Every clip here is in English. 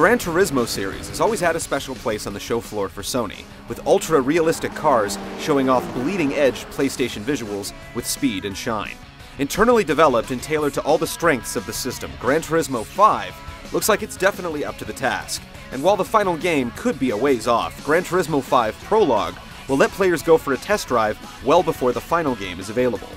GranTurismo series has always had a special place on the show floor for Sony, with ultra-realistic cars showing off bleeding-edge PlayStation visuals with speed and shine. Internally developed and tailored to all the strengths of the system, GranTurismo 5 looks like it's definitely up to the task. And while the final game could be a ways off, GranTurismo 5 Prologue will let players go for a test drive well before the final game is available.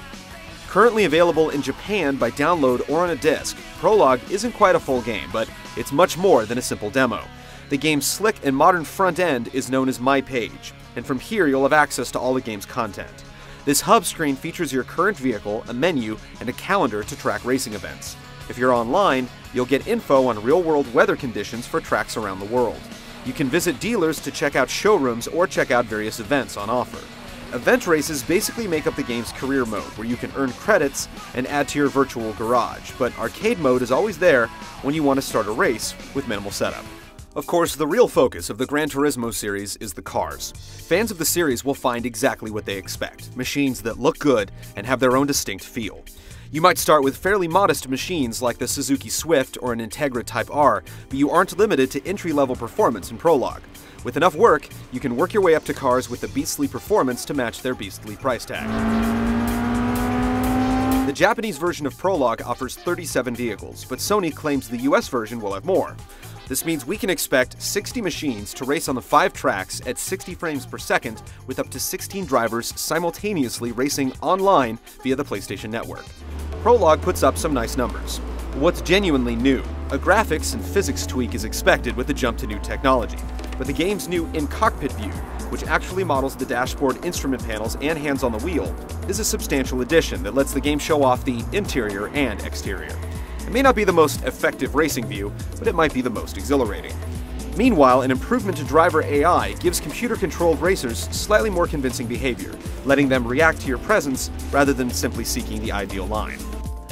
Currently available in Japan by download or on a disc, Prologue isn't quite a full game, but it's much more than a simple demo. The game's slick and modern front end is known as My Page, and from here you'll have access to all the game's content. This hub screen features your current vehicle, a menu, and a calendar to track racing events. If you're online, you'll get info on real-world weather conditions for tracks around the world. You can visit dealers to check out showrooms or check out various events on offer. Event races basically make up the game's career mode, where you can earn credits and add to your virtual garage, but arcade mode is always there when you want to start a race with minimal setup. Of course, the real focus of the GranTurismo series is the cars. Fans of the series will find exactly what they expect, machines that look good and have their own distinct feel. You might start with fairly modest machines like the Suzuki Swift or an Integra Type R, but you aren't limited to entry-level performance in Prologue. With enough work, you can work your way up to cars with the beastly performance to match their beastly price tag. The Japanese version of Prologue offers 37 vehicles, but Sony claims the US version will have more. This means we can expect 60 machines to race on the 5 tracks at 60 frames per second with up to 16 drivers simultaneously racing online via the PlayStation Network. Prologue puts up some nice numbers. What's genuinely new? A graphics and physics tweak is expected with the jump to new technology, but the game's new in-cockpit view, which actually models the dashboard, instrument panels, and hands on the wheel, is a substantial addition that lets the game show off the interior and exterior. It may not be the most effective racing view, but it might be the most exhilarating. Meanwhile, an improvement to driver AI gives computer-controlled racers slightly more convincing behavior, letting them react to your presence rather than simply seeking the ideal line.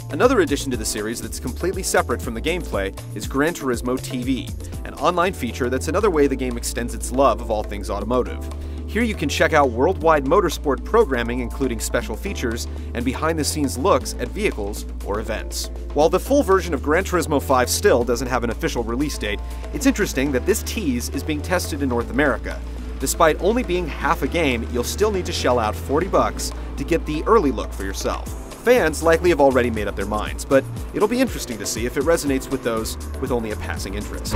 Another addition to the series that's completely separate from the gameplay is GranTurismo TV, an online feature that's another way the game extends its love of all things automotive. Here you can check out worldwide motorsport programming, including special features and behind-the-scenes looks at vehicles or events. While the full version of GranTurismo 5 still doesn't have an official release date, it's interesting that this tease is being tested in North America. Despite only being half a game, you'll still need to shell out $40 to get the early look for yourself. Fans likely have already made up their minds, but it'll be interesting to see if it resonates with those with only a passing interest.